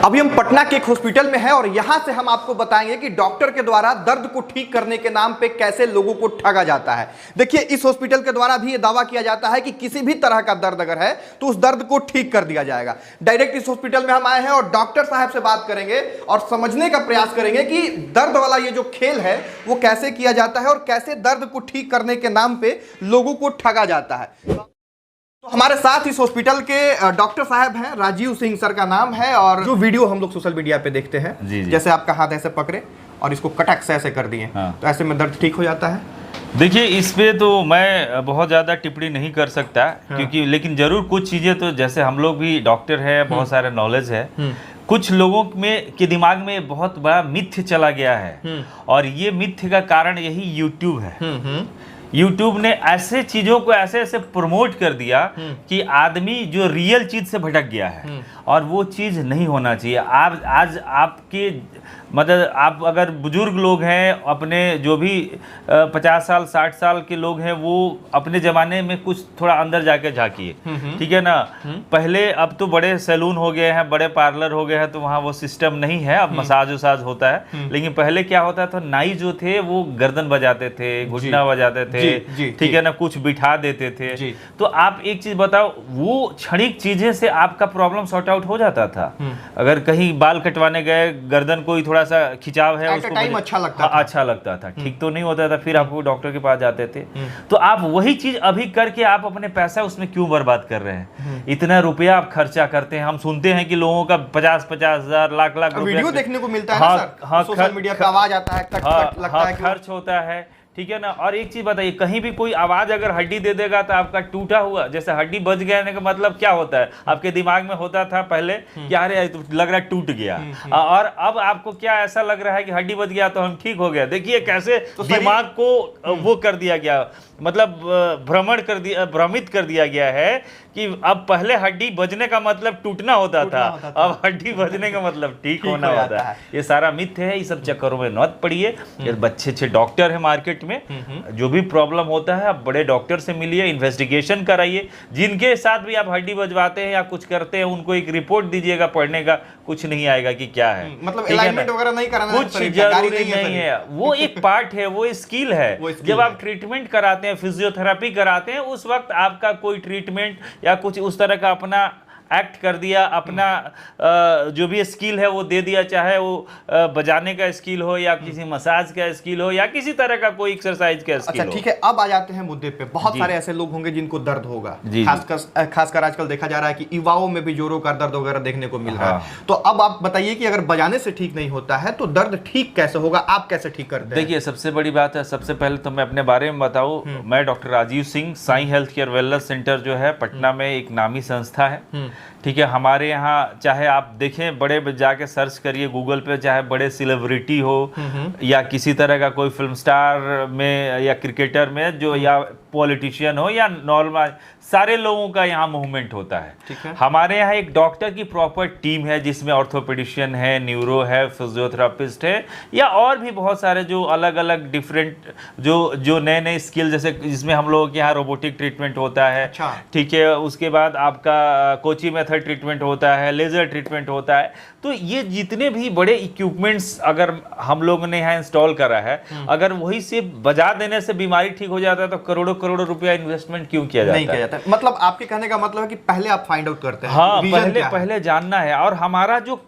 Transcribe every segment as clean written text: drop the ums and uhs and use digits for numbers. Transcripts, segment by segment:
अभी हम पटना के एक हॉस्पिटल में हैं और यहां से हम आपको बताएंगे कि डॉक्टर के द्वारा दर्द को ठीक करने के नाम पे कैसे लोगों को ठगा जाता है। देखिए, इस हॉस्पिटल के द्वारा भी यह दावा किया जाता है कि किसी भी तरह का दर्द अगर है तो उस दर्द को ठीक कर दिया जाएगा। डायरेक्ट इस हॉस्पिटल में हम आए हैं और डॉक्टर साहब से बात करेंगे और समझने का प्रयास करेंगे कि दर्द वाला ये जो खेल है वो कैसे किया जाता है और कैसे दर्द को ठीक करने के नाम पे लोगों को ठगा जाता है। तो हमारे साथ इस हॉस्पिटल के डॉक्टर साहब हैं, राजीव सिंह सर का नाम है। और जो वीडियो हम लोग सोशल मीडिया पे देखते हैं, जी। जैसे आपका हाथ ऐसे पकड़े और इसको कटक से ऐसे कर दिए, हाँ। तो ऐसे में दर्द ठीक हो जाता है। देखिए, इस पे तो मैं बहुत ज़्यादा टिप्पणी नहीं कर सकता, क्योंकि लेकिन ज़रूर कुछ चीज़ें तो, जैसे हम लोग भी डॉक्टर हैं, बहुत सारा नॉलेज है, कुछ लोगों में के दिमाग में बहुत बड़ा मिथ्य चला गया है और ये मिथ्य का कारण यही यूट्यूब है। यूट्यूब ने ऐसे चीज़ों को ऐसे ऐसे प्रमोट कर दिया कि आदमी जो रियल चीज़ से भटक गया है और वो चीज़ नहीं होना चाहिए। आप आज आपके मतलब आप अगर बुजुर्ग लोग हैं, अपने जो भी 50 साल 60 साल के लोग हैं, वो अपने ज़माने में कुछ थोड़ा अंदर जाके झांकिए, ठीक है ना। पहले, अब तो बड़े सैलून हो गए हैं, बड़े पार्लर हो गए हैं, तो वहाँ वो सिस्टम नहीं है। अब मसाज वसाज होता है, लेकिन पहले क्या होता था, नाई जो थे वो गर्दन बजाते थे, घुटना बजाते थे, ठीक है ना, कुछ बिठा देते थे। तो आप एक चीज़ बताओ, वो क्षणिक चीज़ें से आपका प्रॉब्लम सॉर्ट आउट हो जाता था। अगर कहीं बाल कटवाने गए, गर्दन कोई थोड़ा सा खिंचाव है, उसको टाइम अच्छा लगता था, ठीक तो नहीं होता था, फिर आपको डॉक्टर के पास जाते थे। तो आप वही चीज अभी करके आप अपने पैसा उसमें क्यों बर्बाद कर रहे हैं? इतना रुपया आप खर्चा करते हैं। हम सुनते हैं कि लोगों का 50-50 हजार, लाख वीडियो देखने को मिलता है ना सर, सोशल मीडिया पे आवाज आता है, कट लगता है, खर्च होता है, ठीक है ना। और एक चीज बताइए, कहीं भी कोई आवाज अगर हड्डी दे देगा तो आपका टूटा हुआ, जैसे हड्डी बच गया का मतलब क्या होता है? आपके दिमाग में होता था पहले कि अरे लग रहा है टूट गया, और अब आपको क्या ऐसा लग रहा है कि हड्डी बच गया तो हम ठीक हो गया। देखिए कैसे तो दिमाग को वो कर दिया गया, मतलब भ्रमित कर दिया गया है कि अब पहले हड्डी बजने का मतलब टूटना होता था, अब हड्डी बजने का मतलब ठीक होना होता है। ये सारा मिथ्य है, ये सब चक्करों में मत पड़िए। अच्छे डॉक्टर है मार्केट में, जो भी प्रॉब्लम होता है आप बड़े डॉक्टर से मिलिए, इन्वेस्टिगेशन कराइए। जिनके साथ भी आप हड्डी बजवाते हैं या कुछ करते हैं, उनको एक रिपोर्ट दीजिएगा, पढ़ने का कुछ नहीं आएगा कि क्या है, मतलब अलाइनमेंट वगैरह नहीं कराना, कुछ जरूरी नहीं है। वो एक पार्ट है, वो स्किल है। जब आप ट्रीटमेंट कराते हैं, फिजियोथेरेपी कराते हैं, उस वक्त आपका कोई ट्रीटमेंट या कुछ उस तरह का अपना एक्ट कर दिया, अपना जो भी स्किल है वो दे दिया, चाहे वो बजाने का स्किल हो या किसी मसाज का स्किल हो या किसी तरह का कोई एक्सरसाइज का स्किल हो। ठीक है, अब आ जाते हैं मुद्दे पे। बहुत सारे ऐसे लोग होंगे जिनको दर्द होगा, खासकर आजकल देखा जा रहा है कि युवाओं में भी जोरों का दर्द वगैरह देखने को मिल रहा है। तो अब आप बताइए कि अगर बजाने से ठीक नहीं होता है तो दर्द ठीक कैसे होगा, आप कैसे ठीक करते हैं? देखिए, सबसे बड़ी बात है, सबसे पहले तो मैं अपने बारे में बताऊं, मैं doctor Rajeev Singh, Sai health care wellness centre जो है पटना में एक नामी संस्था है, ठीक है। हमारे यहाँ चाहे आप देखें, बड़े जाके सर्च करिए गूगल पे, चाहे बड़े सेलिब्रिटी हो या किसी तरह का कोई फिल्म स्टार में या क्रिकेटर में जो, या पॉलिटिशियन हो या नॉर्मल, सारे लोगों का यहाँ मूवमेंट होता है। हमारे यहाँ एक डॉक्टर की प्रॉपर टीम है, जिसमें ऑर्थोपेडिशियन है, न्यूरो है, फिजियोथेरापिस्ट है, या और भी बहुत सारे जो अलग अलग डिफरेंट जो नए नए स्किल, जैसे जिसमें हम लोगों के यहाँ रोबोटिक ट्रीटमेंट होता है, ठीक है। उसके बाद आपका कोची मेथड ट्रीटमेंट होता है, लेजर ट्रीटमेंट होता है। तो ये जितने भी बड़े इक्विपमेंट्स अगर हम लोगों ने यहाँ इंस्टॉल करा है, अगर वही से बजा देने से बीमारी ठीक हो जाता है तो करोड़ों करोड़ों रुपया इन्वेस्टमेंट क्यों किया जाता है? मतलब आपके कहने का मतलब है कि पहले आप फाइंड आउट करते हैं। हाँ, पहले जानना है। और हमारा जो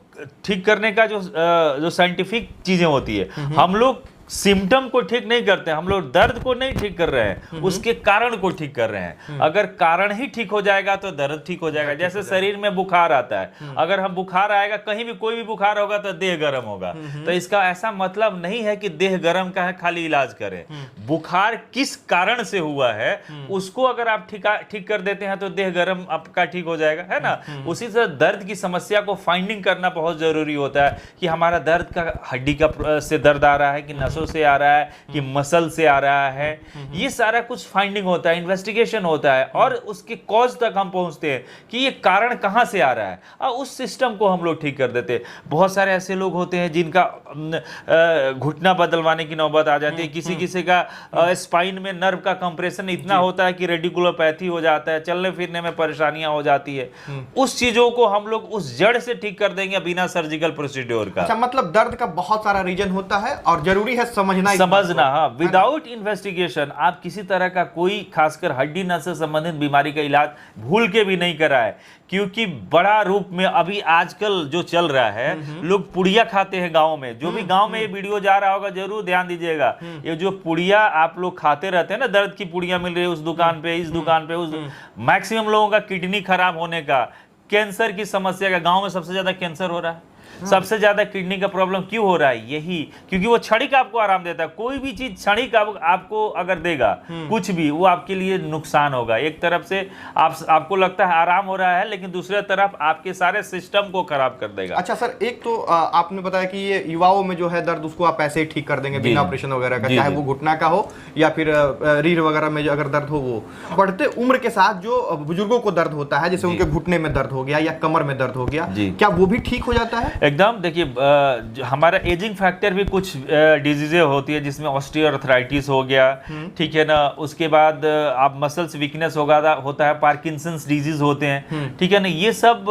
ठीक करने का जो साइंटिफिक चीजें होती है, हम लोग सिम्टम को ठीक नहीं करते, हम लोग दर्द को नहीं ठीक कर रहे हैं, उसके कारण को ठीक कर रहे हैं। अगर कारण ही ठीक हो जाएगा तो दर्द ठीक हो जाएगा। जैसे शरीर में बुखार आता है, अगर हम बुखार आएगा, कहीं भी कोई भी बुखार होगा तो देह गर्म होगा, तो इसका ऐसा मतलब नहीं है कि देह गर्म का है खाली इलाज करें। बुखार किस कारण से हुआ है उसको अगर आप ठीक कर देते हैं तो देह गर्म आपका ठीक हो जाएगा, है ना। उसी से दर्द की समस्या को फाइंडिंग करना बहुत जरूरी होता है कि हमारा दर्द का हड्डी का से दर्द आ रहा है कि नस सांसों से आ रहा है कि मसल से आ रहा है, ये सारा कुछ फाइंडिंग होता है, इन्वेस्टिगेशन होता है और उसके कॉज तक हम पहुंचते हैं कि ये कारण कहां से आ रहा है और उस सिस्टम को हम लोग ठीक कर देते हैं। बहुत सारे ऐसे लोग होते हैं जिनका घुटना बदलवाने की नौबत आ जाती है, किसी किसी का स्पाइन में नर्व का कंप्रेशन इतना होता है कि रेडिकुलोपैथी हो जाता है, चलने फिरने में परेशानियां हो जाती है। उस चीजों को हम लोग उस जड़ से ठीक कर देंगे बिना सर्जिकल प्रोसीड्योर का। अच्छा, मतलब दर्द का बहुत सारा रीजन होता है और जरूरी है समझना। हाँ, विदाउट इन्वेस्टिगेशन आप किसी तरह का कोई खासकर हड्डी नस से संबंधित बीमारी का इलाज भूल के भी नहीं करा है, क्योंकि बड़ा रूप में अभी आजकल जो चल रहा है, लोग पुड़िया खाते हैं गांव में। जो भी गांव में ये वीडियो जा रहा होगा जरूर ध्यान दीजिएगा, ये जो पुड़िया आप लोग खाते रहते हैं ना, दर्द की पुड़िया मिल रही है उस दुकान पे, इस दुकान पे, उस मैक्सिमम लोगों का किडनी खराब होने का, कैंसर की समस्या का, गांव में सबसे ज्यादा कैंसर हो रहा है, सबसे ज्यादा किडनी का प्रॉब्लम क्यों हो रहा है? यही क्योंकि वो क्षणिक आपको आराम देता है। कोई भी चीज क्षणिक आपको अगर देगा कुछ भी, वो आपके लिए नुकसान होगा। एक तरफ से आपको लगता है आराम हो रहा है, लेकिन दूसरे तरफ आपके सारे सिस्टम को खराब कर देगा। अच्छा सर, एक तो आपने बताया कि ये युवाओं में जो है दर्द, उसको आप ऐसे ही ठीक कर देंगे बिना ऑपरेशन वगैरह का, चाहे वो घुटना का हो या फिर रीढ़ वगैरह में अगर दर्द हो। वो बढ़ते उम्र के साथ जो बुजुर्गों को दर्द होता है, जैसे उनके घुटने में दर्द हो गया या कमर में दर्द हो गया, क्या वो भी ठीक हो जाता है? एकदम। देखिए, हमारा एजिंग फैक्टर भी कुछ डिजीजें होती है, जिसमें ऑस्टियोआर्थराइटिस हो गया, ठीक है ना, उसके बाद आप मसल्स वीकनेस होता है, पार्किंसंस डिजीज होते हैं, ठीक है ना, ये सब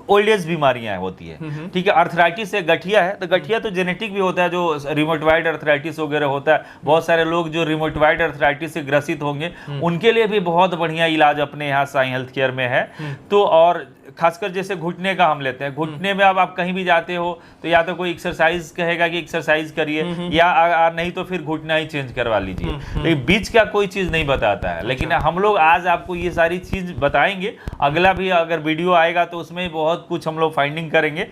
ओल्ड एज बीमारियां होती है, ठीक है। अर्थराइटिस से गठिया है, तो गठिया तो जेनेटिक भी होता है, जो रिमोटॉइड अर्थराइटिस वगैरह होता है। बहुत सारे लोग जो रिमोटॉइड अर्थराइटिस से ग्रसित होंगे, उनके लिए भी बहुत बढ़िया इलाज अपने यहाँ साई हेल्थ केयर में है। तो और खासकर जैसे घुटने का हम लेते हैं, घुटने में अब आप कहीं भी जाते हो तो या तो कोई एक्सरसाइज कहेगा कि एक्सरसाइज करिए, या नहीं तो फिर घुटना ही चेंज करवा लीजिए, लेकिन बीच का कोई चीज नहीं बताता है। लेकिन हम लोग आज आपको ये सारी चीज बताएंगे, अगला भी अगर वीडियो आएगा तो उसमें बहुत कुछ हम लोग फाइंडिंग करेंगे।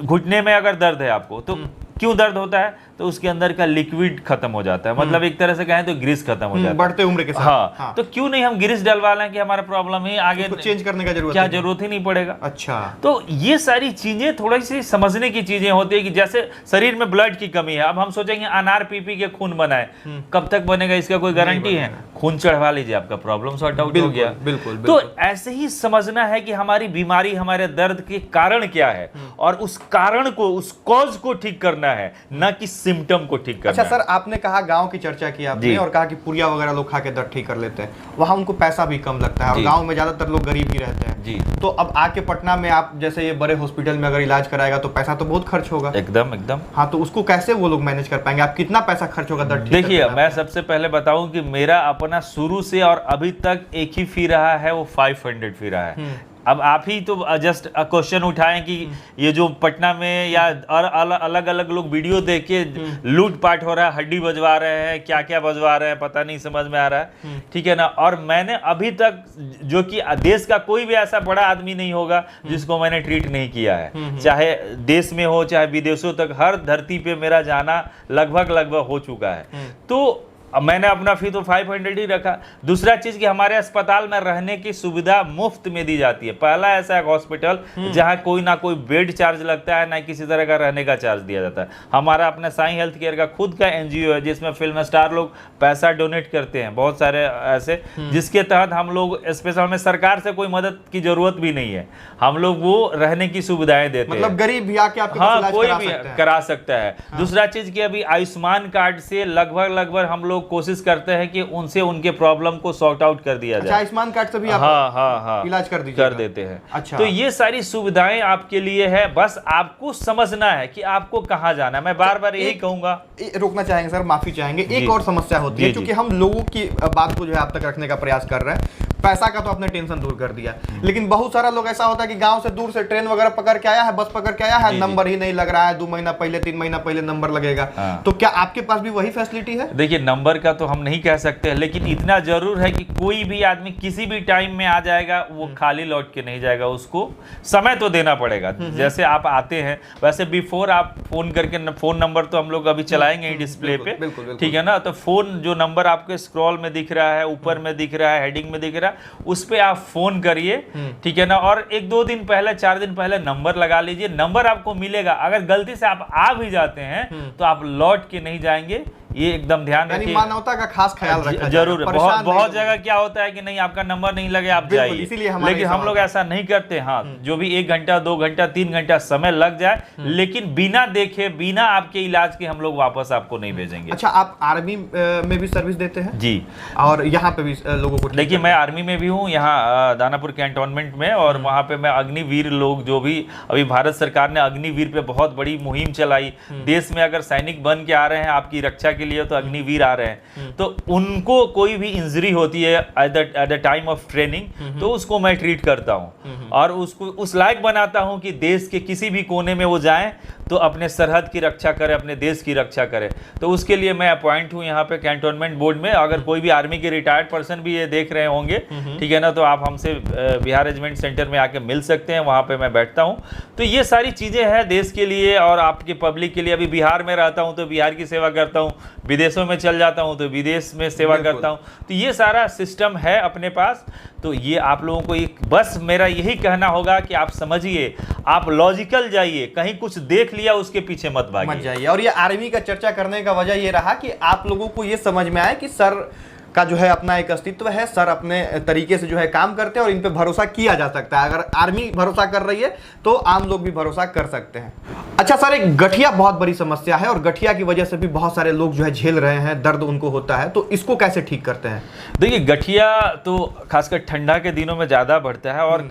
घुटने में अगर दर्द है आपको, तो क्यों दर्द होता है? तो उसके अंदर का लिक्विड खत्म हो जाता है, मतलब एक तरह से कहें तो ग्रीस खत्म हो जाता है बढ़ते उम्र के साथ। हाँ, तो क्यों नहीं हम ग्रीस डलवा लें कि हमारा प्रॉब्लम है, आगे चेंज करने का जरूरत ही नहीं पड़ेगा। अच्छा, तो ये सारी चीजें थोड़ी सी समझने की चीजें होती है कि जैसे शरीर में ब्लड की कमी है, अब हम सोचेंगे अनार पी के खून बनाए, कब तक बनेगा इसका कोई गारंटी है? खून चढ़वा लीजिए, आपका प्रॉब्लम सॉर्ट आउट हो गया। बिल्कुल। तो ऐसे ही समझना है कि हमारी बीमारी, हमारे दर्द के कारण क्या है, और उस कारण को, उस कॉज को ठीक करना है, न कि सिम्टम को ठीक करना। अच्छा सर, आपने कहा गांव की चर्चा की आपने, और कहा कि पुड़िया वगैरह लोग खा के दर्द ठीक कर लेते हैं, वहां उनको पैसा भी कम लगता है और गांव में ज्यादातर लोग गरीब ही रहते हैं जी। तो अब आके पटना में आप जैसे ये बड़े हॉस्पिटल में अगर इलाज कराएगा तो पैसा तो बहुत खर्च होगा। एकदम। हाँ, तो उसको कैसे वो लोग मैनेज कर पाएंगे? आप कितना पैसा खर्च होगा दर्द ठीक? देखिए, मैं सबसे पहले बताऊं कि मेरा अपना शुरू से और अभी तक एक ही फी रहा है, वो 500 फी रहा है। अब आप ही तो जस्ट क्वेश्चन उठाएं कि ये जो पटना में या अलग अलग लोग वीडियो देख के लूटपाट हो रहा है, हड्डी बजवा रहे हैं, क्या क्या बजवा रहे हैं पता नहीं समझ में आ रहा है, ठीक है ना। और मैंने अभी तक, जो कि देश का कोई भी ऐसा बड़ा आदमी नहीं होगा जिसको मैंने ट्रीट नहीं किया है, चाहे देश में हो चाहे विदेशों तक, हर धरती पे मेरा जाना लगभग हो चुका है। तो मैंने अपना फी तो 500 ही रखा। दूसरा चीज कि हमारे अस्पताल में रहने की सुविधा मुफ्त में दी जाती है। पहला ऐसा एक हॉस्पिटल जहां कोई ना कोई बेड चार्ज लगता है, ना किसी तरह का रहने का चार्ज दिया जाता है। हमारा अपना साई हेल्थ केयर का खुद का एनजीओ है, जिसमें फिल्म स्टार लोग पैसा डोनेट करते हैं, बहुत सारे ऐसे, जिसके तहत हम लोग स्पेशल, हमें सरकार से कोई मदद की जरूरत भी नहीं है, हम लोग वो रहने की सुविधाएं देते हैं। मतलब गरीब भी आके आपके हाँ, कोई भी करा सकता है। दूसरा चीज कि अभी आयुष्मान कार्ड से लगभग हम लोग कोशिश करते हैं कि उनसे उनके प्रॉब्लम को सॉर्ट आउट कर दिया जाए। आयुष्मान कार्ड से भी आप हाँ इलाज कर देते हैं। अच्छा, तो ये सारी सुविधाएं आपके लिए है, बस आपको समझना है कि आपको कहाँ जाना है। मैं बार बार यही कहूंगा। रोकना चाहेंगे सर, माफी चाहेंगे, एक और समस्या होती है, क्योंकि हम लोगों की बात को जो है आप तक रखने का प्रयास कर रहे हैं। पैसा का तो आपने टेंशन दूर कर दिया, लेकिन बहुत सारा लोग ऐसा होता है कि गांव से दूर से ट्रेन वगैरह पकड़ के आया है, बस पकड़ के आया है, नंबर ही नहीं लग रहा है, 2 महीना पहले 3 महीना पहले नंबर लगेगा। तो क्या आपके पास भी वही फैसिलिटी है? देखिए, नंबर का तो हम नहीं कह सकते, लेकिन इतना जरूर है कि कोई भी आदमी किसी भी टाइम में आ जाएगा, वो खाली लौट के नहीं जाएगा, उसको समय तो देना पड़ेगा। जैसे आप आते हैं, वैसे बिफोर आप फोन करके, फोन नंबर तो हम लोग अभी चलाएंगे डिस्प्ले पे, ठीक है ना। तो फोन जो नंबर आपके स्क्रॉल में दिख रहा है, ऊपर में दिख रहा है, हेडिंग में दिख रहा है, वगैरह, उस पर आप फोन करिए, ठीक है ना। और 1-2 दिन पहले, 4 दिन पहले नंबर लगा लीजिए, नंबर आपको मिलेगा। अगर गलती से आप आ भी जाते हैं तो आप लौट के नहीं जाएंगे, ये एकदम ध्यान रखिए। मानवता का खास ख्याल रखा जरूर। बहुत जगह क्या होता है कि नहीं, आपका नंबर नहीं लगे, आप जाइए, लेकिन हम लोग ऐसा नहीं करते। हाँ, जो भी 1 घंटा, 2 घंटा, 3 घंटा समय लग जाए, लेकिन बिना देखे, बिना आपके इलाज के हम लोग वापस आपको नहीं भेजेंगे। अच्छा, आप आर्मी में भी सर्विस देते हैं? जी। और यहाँ पे भी लोगों को? देखिए, मैं आर्मी में भी हूँ, यहाँ दानापुर कैंटोनमेंट में, और वहाँ पे मैं अग्निवीर लोग, जो भी अभी भारत सरकार ने अग्निवीर पे बहुत बड़ी मुहिम चलाई, देश में अगर सैनिक बन के आ रहे हैं आपकी रक्षा के लिए, तो अग्निवीर आ रहे हैं, तो उनको कोई भी इंजरी होती है at the time of training, तो उसको मैं ट्रीट करता हूँ और उसको उस लायक बनाता हूँ कि देश के किसी भी कोने में वो जाएं तो अपने सरहद की रक्षा करे, अपने देश की रक्षा करे। तो उसके लिए मैं अपॉइंट हूँ यहाँ पे कैंटोनमेंट बोर्ड में। अगर कोई भी आर्मी के रिटायर्ड पर्सन भी ये देख रहे होंगे, ठीक है ना, तो आप हमसे बिहार रेजिमेंट सेंटर में आके मिल सकते हैं, वहाँ पे मैं बैठता हूँ। तो ये सारी चीज़ें हैं देश के लिए और आपके पब्लिक के लिए। अभी बिहार में रहता हूँ तो बिहार की सेवा करता हूँ, विदेशों में चल जाता हूँ तो विदेश में सेवा करता हूँ। तो ये सारा सिस्टम है अपने पास। तो ये आप लोगों को एक बस मेरा यही कहना होगा कि आप समझिए, आप लॉजिकल जाइए, कहीं कुछ देख लिया उसके पीछे मत जाइए। और ये आर्मी का चर्चा करने का वजह ये रहा कि आप लोगों को ये समझ में आए कि सर का जो है अपना एक अस्तित्व है, सर अपने तरीके से जो है काम करते हैं और इन पे भरोसा किया जा सकता है। अगर आर्मी भरोसा कर रही है तो आम लोग भी भरोसा कर सकते हैं। अच्छा सर, एक गठिया बहुत बड़ी समस्या है और गठिया की वजह से भी बहुत सारे लोग जो है झेल रहे हैं, दर्द उनको होता है, तो इसको कैसे ठीक करते हैं? देखिए, गठिया तो खासकर ठंडा के दिनों में ज्यादा बढ़ता है और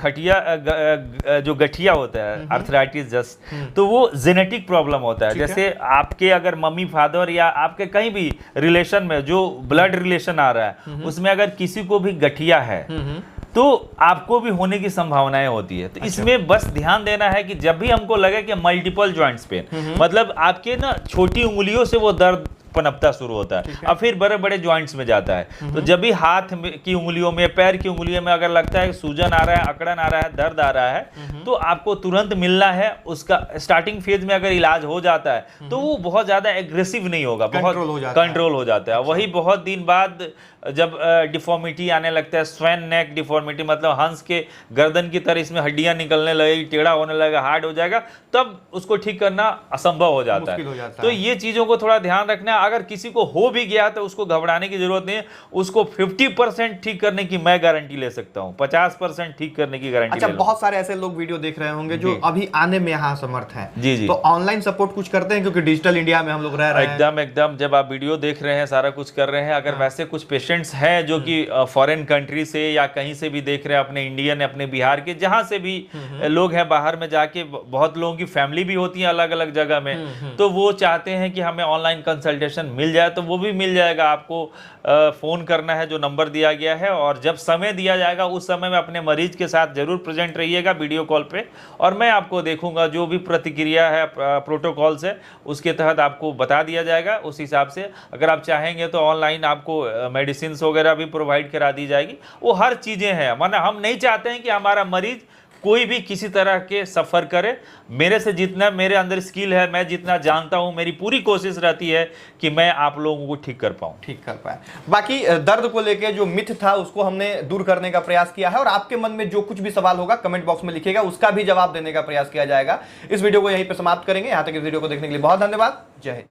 जो गठिया होता है, आर्थराइटिस जस्ट, तो वो जेनेटिक प्रॉब्लम होता है। जैसे आपके अगर मम्मी फादर या आपके कहीं भी रिलेशन में जो ब्लड रिलेशन आ रहा है, उसमें अगर किसी को भी गठिया है तो आपको भी होने की संभावनाएं होती है। तो इसमें बस ध्यान देना है कि जब भी हमको लगे कि मल्टीपल जॉइंट्स पेन, मतलब आपके ना छोटी उंगलियों से वो दर्द पनपता शुरू होता है और फिर बड़े बड़े जॉइंट्स में जाता है। तो जब भी हाथ की उंगलियों में, पैर की उंगलियों में अगर लगता है सूजन आ रहा है, अकड़न आ रहा है, दर्द आ रहा है, तो आपको तुरंत मिलना है। उसका स्टार्टिंग फेज में अगर इलाज हो जाता है तो वो बहुत ज्यादा एग्रेसिव नहीं होगा, बहुत कंट्रोल हो जाता है। वही बहुत दिन बाद जब डिफॉर्मिटी आने लगता है, स्वैन नेक डिफॉर्मिटी, मतलब हंस के गर्दन की तरह इसमें हड्डियां निकलने लगेगी, टेढ़ा होने लगेगा, हार्ड हो जाएगा, तब उसको ठीक करना असंभव हो जाता है। तो ये चीजों को थोड़ा ध्यान रखना। अगर किसी को हो भी गया तो उसको घबराने की जरूरत नहीं है। उसको 50% ठीक करने की मैं गारंटी ले सकता हूँ, 50% ठीक करने की गारंटी। अच्छा, बहुत सारे ऐसे लोग वीडियो देख रहे होंगे जो अभी आने में यहाँ समर्थ हैं। जी जी। तो ऑनलाइन सपोर्ट कुछ करते हैं, क्योंकि डिजिटल इंडिया में हम लोग रह रहे हैं। एकदम जब आप वीडियो देख रहे हैं, सारा कुछ कर रहे हैं, अगर वैसे कुछ पेशेंट्स हैं जो कि फॉरेन कंट्री से या कहीं से भी देख रहे हैं, अपने इंडियन, अपने बिहार के, जहां से भी लोग हैं, बाहर में जाके बहुत लोगों की फैमिली भी होती है अलग अलग जगह में, तो वो चाहते हैं कि हमें ऑनलाइन कंसल्टेशन मिल जाए, तो वो भी मिल जाएगा। आपको फोन करना है, जो नंबर दिया गया है, और जब समय दिया जाएगा उस समय में अपने मरीज के साथ जरूर प्रेजेंट रहिएगा वीडियो कॉल पे, और मैं आपको देखूंगा। जो भी प्रतिक्रिया है, प्रोटोकॉल्स है, उसके तहत आपको बता दिया जाएगा। उस हिसाब से अगर आप चाहेंगे तो ऑनलाइन आपको मेडिसिन वगैरह भी प्रोवाइड करा दी जाएगी। वो हर चीजें हैं, माना हम नहीं चाहते हैं कि हमारा मरीज कोई भी किसी तरह के सफर करे। मेरे से जितना मेरे अंदर स्किल है, मैं जितना जानता हूं, मेरी पूरी कोशिश रहती है कि मैं आप लोगों को ठीक कर पाए। बाकी दर्द को लेके जो मिथ था उसको हमने दूर करने का प्रयास किया है, और आपके मन में जो कुछ भी सवाल होगा कमेंट बॉक्स में लिखिएगा, उसका भी जवाब देने का प्रयास किया जाएगा। इस वीडियो को यहीं पे समाप्त करेंगे। यहां तक इस वीडियो को देखने के लिए बहुत धन्यवाद। जय हिंद।